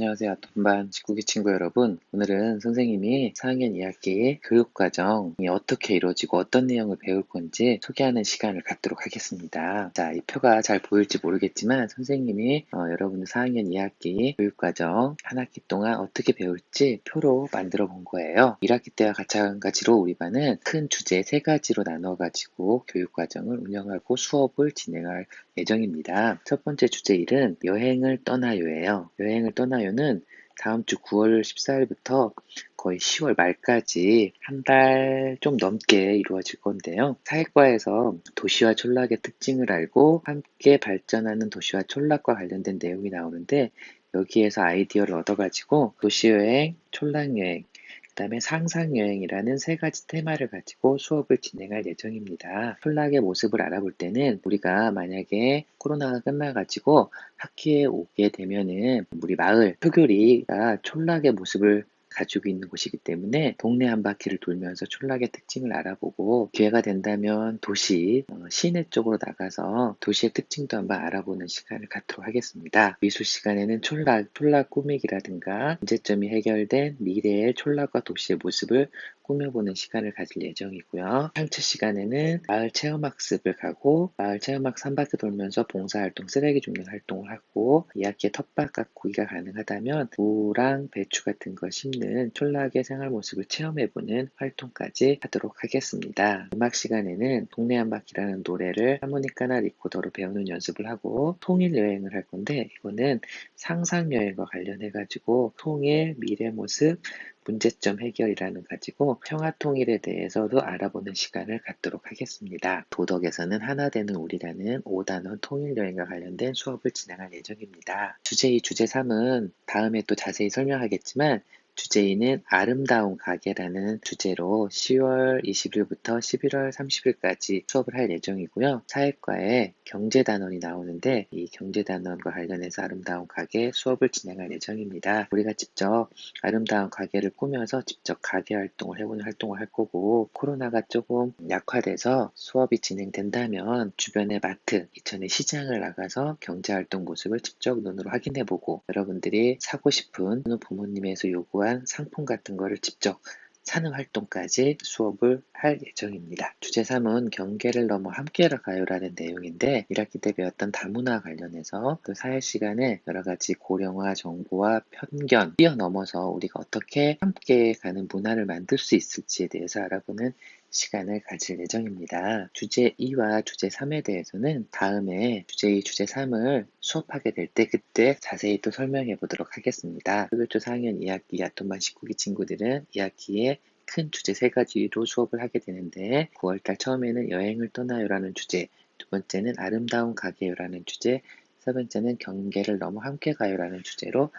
안녕하세요. 동반 직구기 친구 여러분. 오늘은 선생님이 4학년 2학기 교육과정이 어떻게 이루어지고 어떤 내용을 배울 건지 소개하는 시간을 갖도록 하겠습니다. 자, 이 표가 잘 보일지 모르겠지만 선생님이 여러분들 4학년 2학기 교육과정 한 학기 동안 어떻게 배울지 표로 만들어 본 거예요. 1학기 때와 마찬가지로 우리 반은 큰 주제 3가지로 나눠가지고 교육과정을 운영하고 수업을 진행할 예정입니다. 첫 번째 주제 1은 여행을 떠나요예요. 여행을 떠나요는 다음 주 9월 14일부터 거의 10월 말까지 한 달 좀 넘게 이루어질 건데요. 사회과에서 도시와 촌락의 특징을 알고 함께 발전하는 도시와 촌락과 관련된 내용이 나오는데 여기에서 아이디어를 얻어가지고 도시여행, 촌락여행, 그 다음에 상상여행이라는 3가지 테마를 가지고 수업을 진행할 예정입니다. 촌락의 모습을 알아볼 때는 우리가 만약에 코로나가 끝나가지고 학기에 오게 되면은 우리 마을, 표교리가 촌락의 모습을 가지고 있는 곳이기 때문에 동네 한 바퀴를 돌면서 촌락의 특징을 알아보고 기회가 된다면 도시, 시내 쪽으로 나가서 도시의 특징도 한번 알아보는 시간을 갖도록 하겠습니다. 미술 시간에는 촌락 꾸미기라든가 문제점이 해결된 미래의 촌락과 도시의 모습을 꾸며보는 시간을 가질 예정이고요. 향채 시간에는 마을 체험학습을 가고 마을 체험학습 한 바퀴 돌면서 봉사활동, 쓰레기 줍는 활동을 하고 2학기에 텃밭 가꾸기가 가능하다면 무랑 배추 같은 거 심는 촌락의 생활 모습을 체험해보는 활동까지 하도록 하겠습니다. 음악 시간에는 동네 한 바퀴라는 노래를 하모니카나 리코더로 배우는 연습을 하고 통일 여행을 할 건데 이거는 상상 여행과 관련해가지고 통일, 미래 모습, 문제점 해결이라는 가지고 평화통일에 대해서도 알아보는 시간을 갖도록 하겠습니다. 도덕에서는 하나 되는 우리라는 5단원 통일여행과 관련된 수업을 진행할 예정입니다. 주제 2, 주제 3은 다음에 또 자세히 설명하겠지만 주제 2는 아름다운 가게라는 주제로 10월 20일부터 11월 30일까지 수업을 할 예정이고요. 사회과에 경제단원이 나오는데 이 경제단원과 관련해서 아름다운 가게 수업을 진행할 예정입니다. 우리가 직접 아름다운 가게를 꾸며서 직접 가게 활동을 해보는 활동을 할 거고 코로나가 조금 약화돼서 수업이 진행된다면 주변의 마트, 이천의 시장을 나가서 경제활동 모습을 직접 눈으로 확인해보고 여러분들이 사고 싶은 부모님에서 요구한 상품 같은 거를 직접 사는 활동까지 수업을 할 예정입니다. 주제 3은 경계를 넘어 함께 가요라는 내용인데 1학기 때 배웠던 다문화 관련해서 그 사회 시간에 여러 가지 고령화 정보와 편견 뛰어넘어서 우리가 어떻게 함께 가는 문화를 만들 수 있을지에 대해서 알아보는 시간을 가질 예정입니다. 주제 2와 주제 3에 대해서는 다음에 주제 2, 주제 3을 수업하게 될 때 그때 자세히 또 설명해 보도록 하겠습니다. 교육조 4학년 2학기 아톰반 19기 친구들은 2학기에 큰 주제 3가지로 수업을 하게 되는데 9월달 처음에는 여행을 떠나요라는 주제, 두 번째는 아름다운 가게요라는 주제, 세 번째는 경계를 넘어 함께 가요라는 주제로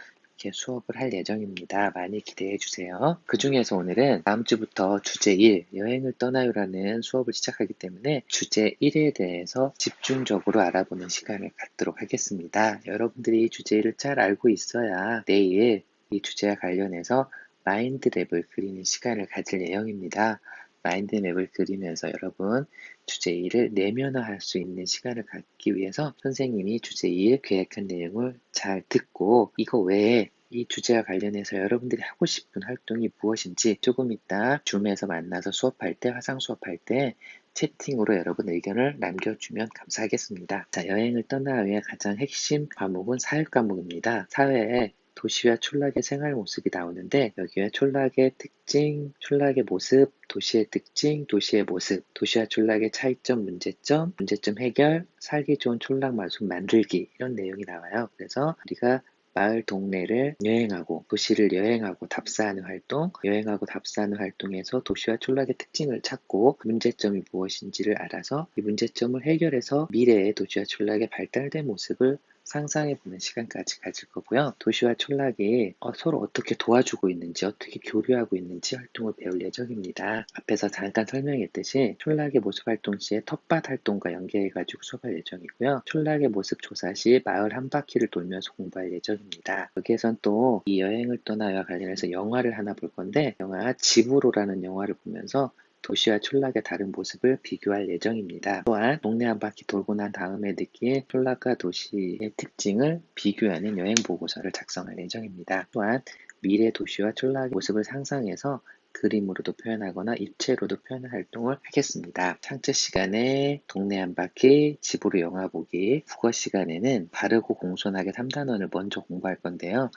이렇게 수업을 할 예정입니다. 많이 기대해 주세요. 그 중에서 오늘은 다음 주부터 주제 1, 여행을 떠나요라는 수업을 시작하기 때문에 주제 1에 대해서 집중적으로 알아보는 시간을 갖도록 하겠습니다. 여러분들이 주제 1을 잘 알고 있어야 내일 이 주제와 관련해서 마인드맵을 그리는 시간을 가질 예정입니다. 마인드맵을 그리면서 여러분 주제 2를 내면화할 수 있는 시간을 갖기 위해서 선생님이 주제 2에 계획한 내용을 잘 듣고 이거 외에 이 주제와 관련해서 여러분들이 하고 싶은 활동이 무엇인지 조금 이따 줌에서 만나서 수업할 때, 화상 수업할 때 채팅으로 여러분 의견을 남겨주면 감사하겠습니다. 자, 여행을 떠나요의 가장 핵심 과목은 사회 과목입니다. 사회에 도시와 촌락의 생활 모습이 나오는데 여기에 촌락의 특징, 촌락의 모습, 도시의 특징, 도시의 모습, 도시와 촌락의 차이점, 문제점, 문제점 해결, 살기 좋은 촌락 마술 만들기 이런 내용이 나와요. 그래서 우리가 마을 동네를 여행하고 도시를 여행하고 답사하는 활동, 여행하고 답사하는 활동에서 도시와 촌락의 특징을 찾고 문제점이 무엇인지를 알아서 이 문제점을 해결해서 미래의 도시와 촌락의 발달된 모습을 상상해보는 시간까지 가질 거고요. 도시와 촌락이 서로 어떻게 도와주고 있는지, 어떻게 교류하고 있는지 활동을 배울 예정입니다. 앞에서 잠깐 설명했듯이 촌락의 모습 활동 시에 텃밭 활동과 연계해가지고 수업할 예정이고요. 촌락의 모습 조사 시 마을 한 바퀴를 돌면서 공부할 예정입니다. 여기에선 또 이 여행을 떠나요와 관련해서 영화를 하나 볼 건데 영화 집으로라는 영화를 보면서 도시와 촌락의 다른 모습을 비교할 예정입니다. 또한 동네 한 바퀴 돌고 난 다음에 느낀 촌락과 도시의 특징을 비교하는 여행 보고서를 작성할 예정입니다. 또한 미래 도시와 촌락의 모습을 상상해서 그림으로도 표현하거나 입체로도 표현할 활동을 하겠습니다. 창체 시간에 동네 한 바퀴, 집으로 영화 보기, 국어 시간에는 바르고 공손하게 3단원을 먼저 공부할 건데요.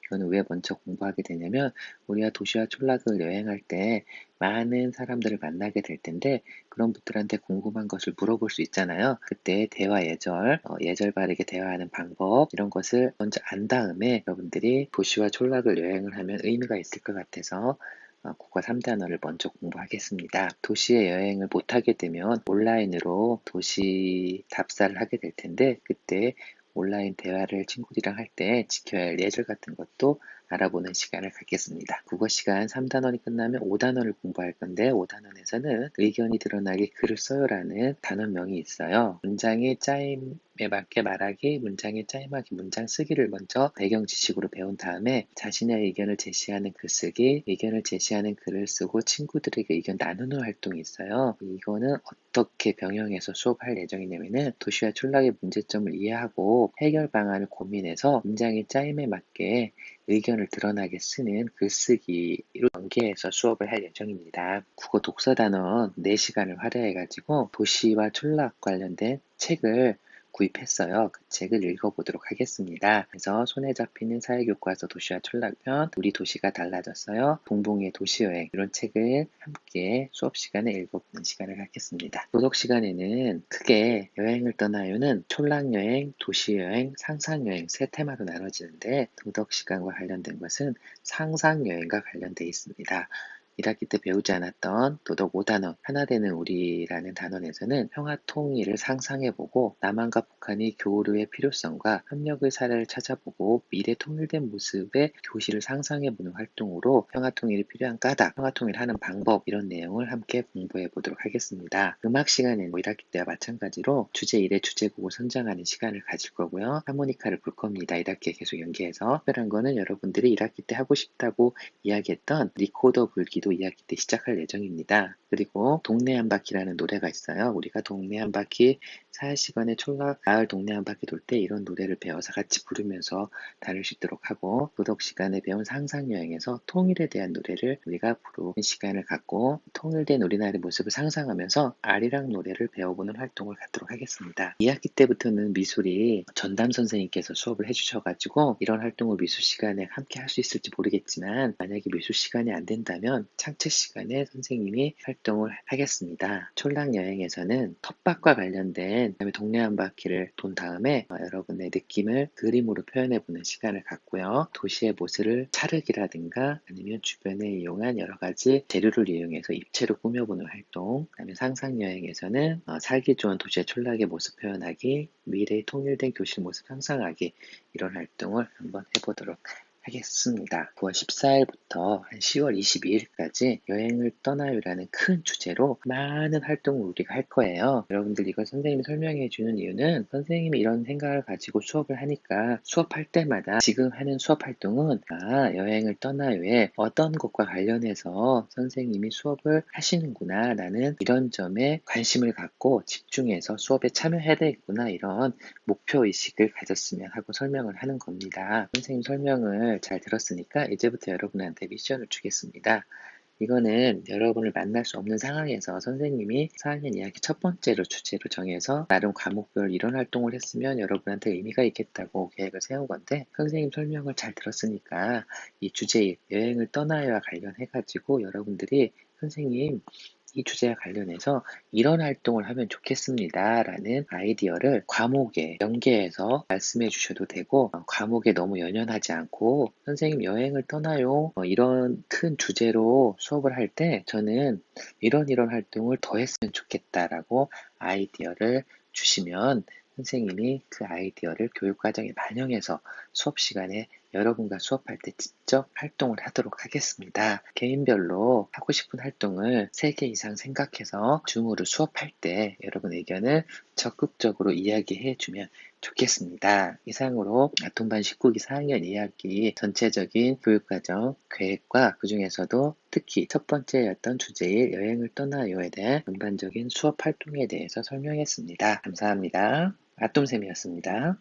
이거는 왜 먼저 공부하게 되냐면 우리가 도시와 촌락을 여행할 때 많은 사람들을 만나게 될 텐데 그런 분들한테 궁금한 것을 물어볼 수 있잖아요. 그때 대화 예절, 예절 바르게 대화하는 방법 이런 것을 먼저 안 다음에 여러분들이 도시와 촌락을 여행을 하면 의미가 있을 것 같아서 국어 3단원을 먼저 공부하겠습니다. 도시의 여행을 못하게 되면 온라인으로 도시 답사를 하게 될 텐데 그때 온라인 대화를 친구들이랑 할 때 지켜야 할 예절 같은 것도 알아보는 시간을 갖겠습니다. 국어 시간 3단원이 끝나면 5단원을 공부할 건데 5단원에서는 의견이 드러나게 글을 써요라는 단원명이 있어요. 문장의 짜임에 맞게 말하기, 문장의 짜임하기, 문장 쓰기를 먼저 배경 지식으로 배운 다음에 자신의 의견을 제시하는 글쓰기, 의견을 제시하는 글을 쓰고 친구들에게 의견 나누는 활동이 있어요. 이거는 어떻게 병행해서 수업할 예정이냐면은 도시와 촌락의 문제점을 이해하고 해결 방안을 고민해서 문장의 짜임에 맞게 의견을 드러나게 쓰는 글쓰기로 연계해서 수업을 할 예정입니다. 국어 독서 단원 4시간을 활용해가지고 도시와 촌락 관련된 책을 구입했어요. 그 책을 읽어보도록 하겠습니다. 그래서 손에 잡히는 사회교과서 도시와 촌락편, 우리 도시가 달라졌어요. 동봉의 도시여행 이런 책을 함께 수업 시간에 읽어보는 시간을 갖겠습니다. 도덕 시간에는 크게 여행을 떠나요는 촌락여행, 도시여행, 상상여행 세 테마로 나눠지는데 도덕 시간과 관련된 것은 상상여행과 관련되어 있습니다. 1학기 때 배우지 않았던 도덕 5단원 하나 되는 우리라는 단원에서는 평화통일을 상상해보고 남한과 북한이 교류의 필요성과 협력의 사례를 찾아보고 미래 통일된 모습의 교실을 상상해보는 활동으로 평화통일이 필요한 까닭, 평화통일하는 방법 이런 내용을 함께 공부해보도록 하겠습니다. 음악 시간에는 1학기 때와 마찬가지로 주제 1의 주제곡을 선정하는 시간을 가질 거고요. 하모니카를 불 겁니다. 1학기에 계속 연계해서 특별한 거는 여러분들이 1학기 때 하고 싶다고 이야기했던 리코더 불기도 2학기 때 시작할 예정입니다. 그리고 동네 한 바퀴라는 노래가 있어요. 우리가 동네 한 바퀴 4시간의 촌락 마을 동네 한 바퀴 돌 때 이런 노래를 배워서 같이 부르면서 다닐 수 있도록 하고 도덕 시간에 배운 상상여행에서 통일에 대한 노래를 우리가 부르는 시간을 갖고 통일된 우리나라의 모습을 상상하면서 아리랑 노래를 배워보는 활동을 갖도록 하겠습니다. 2학기 때부터는 미술이 전담 선생님께서 수업을 해주셔가지고 이런 활동을 미술 시간에 함께 할 수 있을지 모르겠지만 만약에 미술 시간이 안 된다면 창체 시간에 선생님이 활동을 하겠습니다. 촌락 여행에서는 텃밭과 관련된 그다음에 동네 한 바퀴를 돈 다음에 여러분의 느낌을 그림으로 표현해보는 시간을 갖고요. 도시의 모습을 찰흙이라든가 아니면 주변에 이용한 여러 가지 재료를 이용해서 입체로 꾸며보는 활동 그다음에 상상 여행에서는 살기 좋은 도시의 촌락의 모습 표현하기 미래의 통일된 교실 모습 상상하기 이런 활동을 한번 해보도록 하겠습니다. 9월 14일부터 한 10월 22일까지 여행을 떠나요라는 큰 주제로 많은 활동을 우리가 할 거예요. 여러분들 이걸 선생님이 설명해 주는 이유는 선생님이 이런 생각을 가지고 수업을 하니까 수업할 때마다 지금 하는 수업 활동은 여행을 떠나요에 어떤 것과 관련해서 선생님이 수업을 하시는구나 라는 이런 점에 관심을 갖고 집중해서 수업에 참여해야 되겠구나 이런 목표의식을 가졌으면 하고 설명을 하는 겁니다. 선생님 설명을 잘 들었으니까 이제부터 여러분한테 미션을 주겠습니다. 이거는 여러분을 만날 수 없는 상황에서 선생님이 4학년 2학기 첫 번째로 주제로 정해서 나름 과목별 이런 활동을 했으면 여러분한테 의미가 있겠다고 계획을 세운 건데 선생님 설명을 잘 들었으니까 이 주제 여행을 떠나요와 관련해가지고 여러분들이 선생님 이 주제와 관련해서 이런 활동을 하면 좋겠습니다. 라는 아이디어를 과목에 연계해서 말씀해 주셔도 되고 과목에 너무 연연하지 않고 선생님 여행을 떠나요. 이런 큰 주제로 수업을 할 때 저는 이런 활동을 더 했으면 좋겠다라고 아이디어를 주시면 선생님이 그 아이디어를 교육과정에 반영해서 수업 시간에 여러분과 수업할 때 직접 활동을 하도록 하겠습니다. 개인별로 하고 싶은 활동을 3개 이상 생각해서 줌으로 수업할 때 여러분 의견을 적극적으로 이야기해 주면 좋겠습니다. 이상으로 아톰반 19기 4학년 2학기 전체적인 교육과정 계획과 그 중에서도 특히 첫 번째였던 주제의 여행을 떠나요에 대한 전반적인 수업 활동에 대해서 설명했습니다. 감사합니다. 아톰쌤이었습니다.